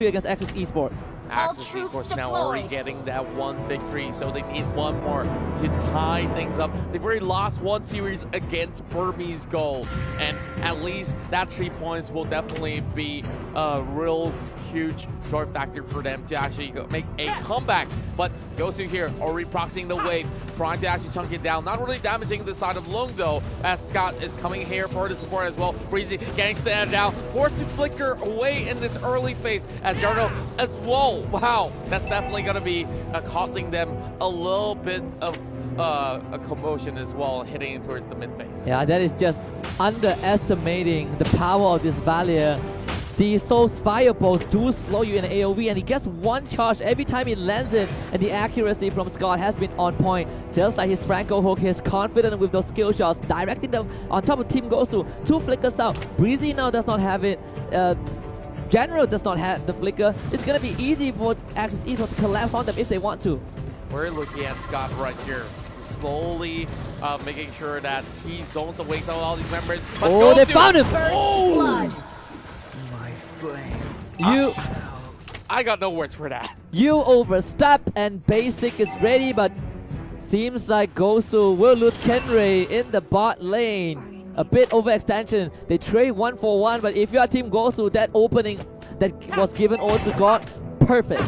against Axis Esports. Axis Esports now already getting that one victory, so they need one more to tie things up. They've already lost one series against Burmese Gold, and at least that 3 points will definitely be a real huge joy factor for them to actually make a comeback. But Gosu here already proxying the wave, trying to actually chunk it down, not really damaging the side of Lung though, as Scott is coming here for the support as well. Breezy getting stand down, forced to flicker away in this early phase as Jarno as well. Wow, that's definitely going to be causing them a little bit of a commotion as well, hitting towards the mid phase. Yeah, that is just underestimating the power of this Valier. These Soul's fireballs do slow you in AoE, and he gets one charge every time he lands it, and the accuracy from Scott has been on point. Just like his Franco hook, he's confident with those skill shots, directing them on top of Team Gosu. 2 flickers out. Breezy now does not have it. General does not have the flicker. It's going to be easy for Axis Esports to collapse on them if they want to. We're looking at Scott right here, slowly making sure that he zones away some of all these members. But oh, they found him! First blood. My flame. I got no words for that. You overstep, and Basic is ready, but seems like Gosu will lose Kenray in the bot lane. A bit overextension. They trade 1 for 1, but if you are Team Gosu, that opening that was given over to God, perfect.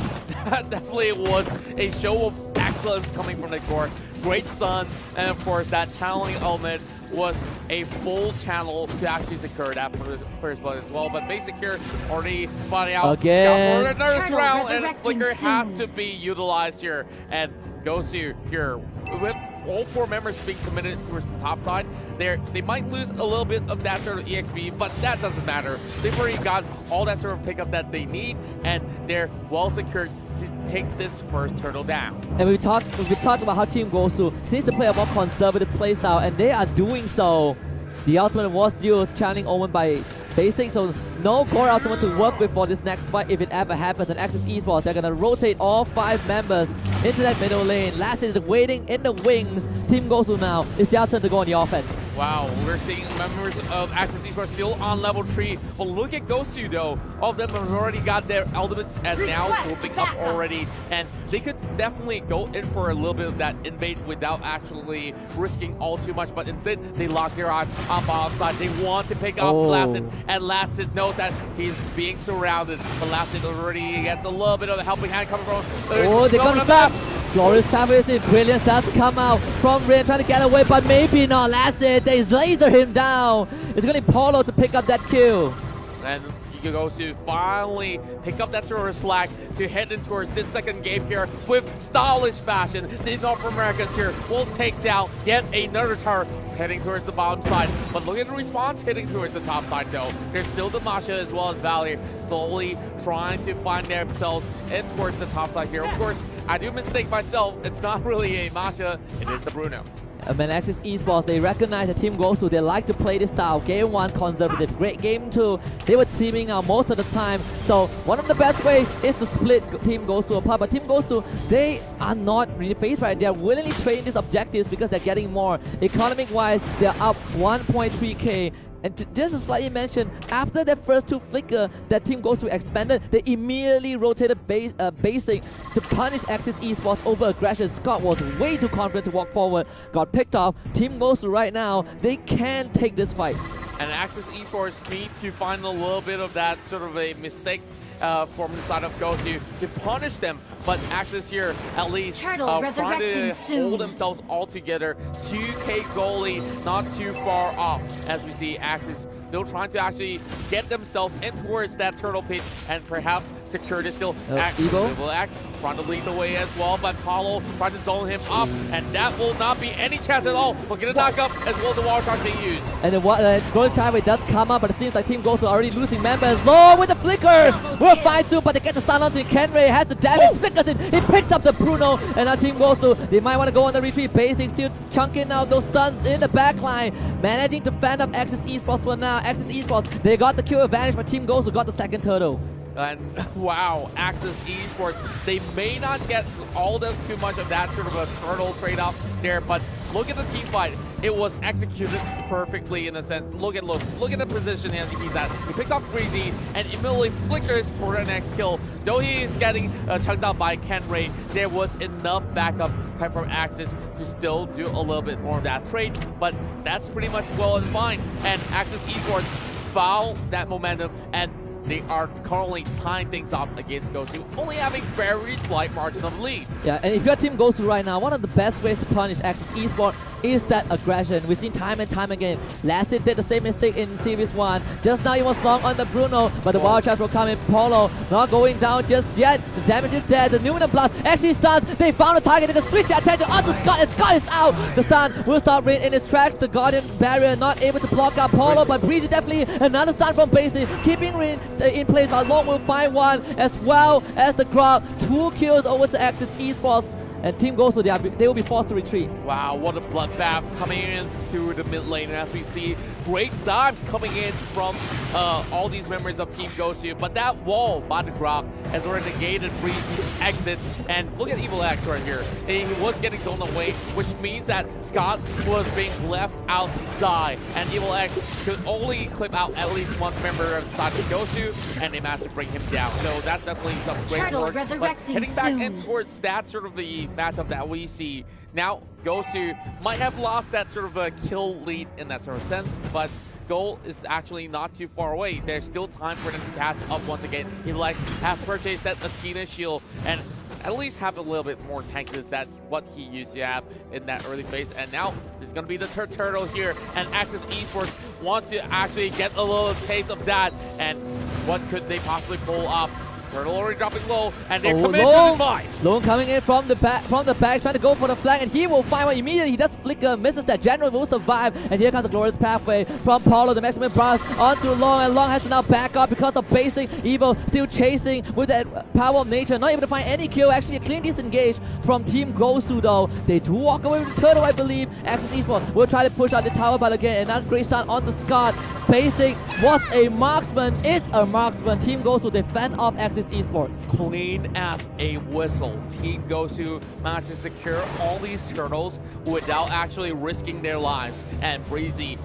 That definitely was a show of excellence coming from the core. Great stun, and of course that channeling element was a full channel to actually secure that for the first blood as well. But Basic here already spotting out again. Scout for another round, and Flicker has to be utilized here. And Gosu here with all 4 members being committed towards the top side. They might lose a little bit of that sort of EXP, but that doesn't matter. They've already got all that sort of pickup that they need, and they're well secured to take this first turtle down. And we talked about how Team Gosu seems to play a more conservative playstyle, and they are doing so. The ultimate was used, channeling Omen by Basic, so no core ultimate to work with for this next fight if it ever happens. And Axis Esports, they're gonna rotate all 5 members into that middle lane. Last is waiting in the wings. Team Gosu now, it's their turn to go on the offense. Wow, we're seeing members of Axis Esports still on level 3. But look at Gosu though. All of them have already got their ultimates and now moving up already. And they could definitely go in for a little bit of that invade without actually risking all too much. But instead, they lock their eyes on bottom side. They want to pick up Lasset, and Lasset knows that he's being surrounded. But Lasset already gets a little bit of a helping hand coming from. Oh, they got the stop! Glorious time with it. Brilliance does come out from Rain, trying to get away, but maybe not. Lasset, they laser him down. It's going to be Paulo to pick up that kill. And you go to finally pick up that sort of slack to head in towards this second game here with stylish fashion. The North Americans here will take down yet another turret heading towards the bottom side. But look at the response hitting towards the top side though. There's still the Masha as well as Valley slowly trying to find themselves in towards the top side here. Of course, I do mistake myself. It's not really a Masha, it is the Bruno. And when Axis Esports, they recognize the Team Gosu, they like to play this style. Game 1, conservative. Great game 2, they were teaming out most of the time. So one of the best ways is to split Team Gosu apart. But Team Gosu, they are not really phased right. They are willingly trading these objectives because they're getting more. Economic-wise, they're up 1.3k. And just to slightly mention, after their first 2 flicker that Team Gosu expanded, they immediately rotated Basic to punish Axis Esports over aggression. Scott was way too confident to walk forward, got picked off. Team Gosu right now, they can take this fight. And Axis Esports need to find a little bit of that sort of a mistake from the side of Gosu to punish them. But Axis here, at least, trying to hold themselves all together. 2k goalie, not too far off. As we see Axis still trying to actually get themselves in towards that turtle pit and perhaps secure this still. Will X trying to lead the way as well, but Paulo trying to zone him up, and that will not be any chance at all. We'll get a knock up as well as the wall charge being used. And the growing time does come up, but it seems like Team Gosu already losing members. Low with the flicker! We're fine too, but they get the stun onto Kenray, has the damage, flickers it, he picks up the Bruno, and now Team Gosu, they might want to go on the retreat. Basic still chunking out those stuns in the backline, managing to fend up Axis Esports for now. Axis Esports, they got the kill advantage, but Team Gosu got the second turtle. And wow, Axis Esports, they may not get all too much of that sort of a turtle trade-off there, but look at the team fight. it was executed perfectly in a sense. Look at the position he's at. He picks off Breezy and immediately flickers for the next kill. Though he is getting chunked out by Kenray, there was enough backup time from Axis to still do a little bit more of that trade, but that's pretty much well and fine. And Axis Esports found that momentum, and they are currently tying things up against Gosu, only having very slight margin of lead. Yeah, and if you're Team Gosu right now, one of the best ways to punish Axis Esports is that aggression. We've seen time and time again. Last hit did the same mistake in Series 1. Just now he was long on the Bruno, but the wild charge will come in. Polo not going down just yet. The damage is there. The Numinum Blast actually stuns. They found a target. They're going to switch their attention onto Scott, and Scott is out. The stun will start rain in his tracks. The Guardian barrier not able to block out Polo, but Breezy definitely another stun from Basie. Keeping rain in place, but Long will find one as well as the crowd. 2 kills over to Axis Esports. And Team Gosu, they will be forced to retreat. Wow, what a bloodbath coming in through the mid lane. And as we see, great dives coming in from all these members of Team Gosu. But that wall by the Grok has already negated Breezy's exit. And look at Evil X right here. He was getting zoned away, which means that Scott was being left out to die. And Evil X could only clip out at least one member of the side of Gosu, and they managed to bring him down. So that's definitely some great work. But heading back in towards that sort of the matchup that we see now, Gosu might have lost that sort of a kill lead in that sort of sense, but goal is actually not too far away. There's still time for them to catch up once again. Evil X has purchased that Athena shield and at least have a little bit more tankiness than what he used to have in that early phase. And now this is going to be the turtle here, and Axis Esports wants to actually get a little taste of that. And what could they possibly pull off? Turtle already dropping low, and they're coming in to this fight. Lone coming in from the back, trying to go for the flank, and he will find one immediately. He does flicker, misses that. General will survive, and here comes the glorious pathway from Paulo, the maximum blast onto Long, and Long has to now back up because of basic Evo still chasing with that power of nature, not able to find any kill. Actually, a clean disengage from Team Gosu though. They do walk away with the turtle, I believe. Axis Esports will try to push out the tower, but again, another great start on the Scott. Basic was a marksman, is a marksman. Team Gosu, they fend off Axis Esports. Clean as a whistle. Team Gosu managed to secure all these turtles without actually risking their lives. And Breezy,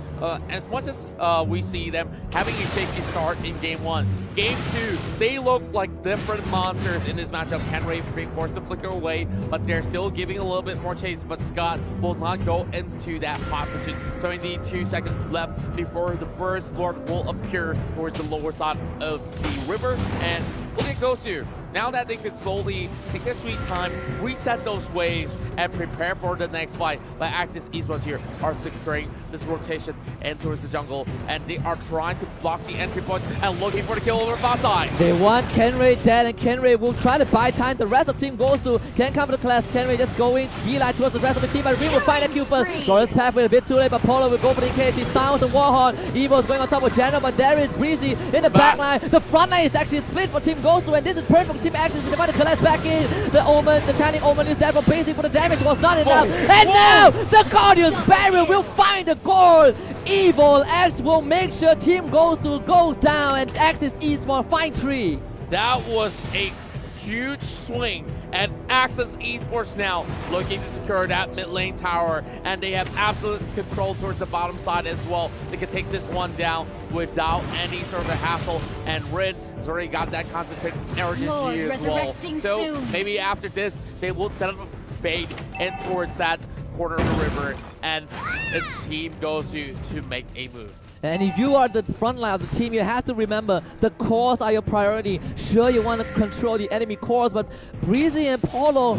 as much as we see them having a shaky start in Game 1, Game 2, they look like different monsters in this matchup. Kenray being forced to flicker away, but they're still giving a little bit more chase. But Scott will not go into that hot pursuit. So indeed, 2 seconds left before the first Lord will appear towards the lower side of the river. And look at Gosu. Now that they could slowly take their sweet time, reset those waves, and prepare for the next fight. But Axis Esports here are securing this rotation and towards the jungle, and they are trying to block the entry points and looking for the kill over bot side. They want Kenray dead, and Kenray will try to buy time. The rest of Team Gosu can come to the class. Kenray just going beeline towards the rest of the team, but Ring will find a kill first. Glorious pathway a bit too late, but Polo will go for the engage. He sounds the Warhorn. Evo's going on top of General, but there is Breezy in the back line. The front line is actually split for Team Gosu, and this is perfect for Team Axis. They want to collapse back in. The Omen, the Channeling Omen is there for Basic, but the damage was not enough. And now the Guardian's barrier will find the goal. Evil X will make sure Team Gosu goes down, and Axis Esports find 3. That was a huge swing, and Axis Esports now looking to secure that mid lane tower, and they have absolute control towards the bottom side as well. They can take this one down without any sort of a hassle, and Rin has already got that concentrated energy as well. So maybe after this, they will set up a bait in towards that corner of the river, and it's Team Gosu to make a move. And if you are the front line of the team, you have to remember the cores are your priority. Sure, you want to control the enemy cores, but Breezy and Polo,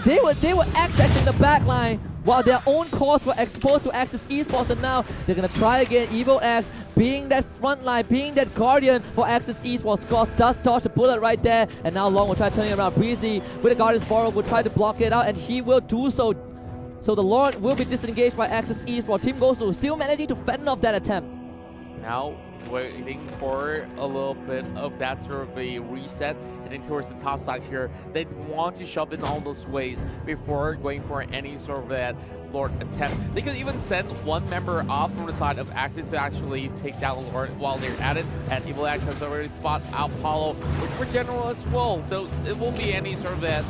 they were accessing in the back line while their own cores were exposed to Axis Esports, and now they're going to try again. Evo X being that front line, being that guardian for Axis Esports. Scott does dodge the bullet right there, and now Long will try turning around. Breezy with the Guardian's Borrow will try to block it out, and he will do so. So the Lord will be disengaged by Axis Esports. Team Gosu still managing to fend off that attempt. Now waiting for a little bit of that sort of a reset, heading towards the top side here. They want to shove in all those ways before going for any sort of that Lord attempt. They could even send one member off from the side of Axis to actually take down Lord while they're at it. And Evil X has already spot out Paulo for General as well. So it won't be any sort of that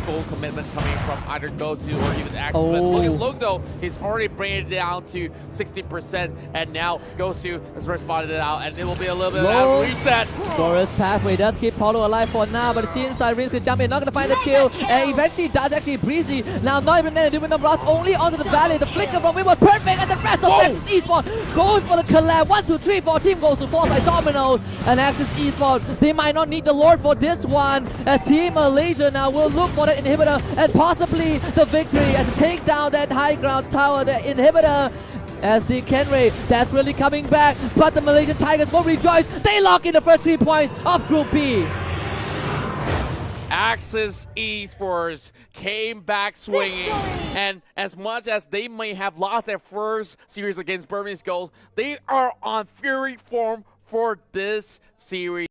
full commitment coming from either Gosu or even Axis. But look at Lung though, he's already bringing it down to 60%, and now Gosu has responded it out, and it will be a little bit of a reset. Glorious pathway does keep Paulo alive for now, but it seems like Rince could jump in, not gonna find the kill, and eventually does actually Breezy. Now not even then, Luminum Blast only onto the valley. The flicker from him was perfect, and the rest of Axis Esports goes for the collab. 1, 2, 3, 4 team goes to Foresight Dominoes, and Axis Esports, they might not need the Lord for this one. As Team Malaysia now will look for the inhibitor and possibly the victory and to take down that high ground tower, the inhibitor. As the Kenray desperately coming back, but the Malaysian Tigers will rejoice. They lock in the first 3 points of Group B. Axis Esports came back swinging, and as much as they may have lost their first series against Burmese Gold, they are on fury form for this series.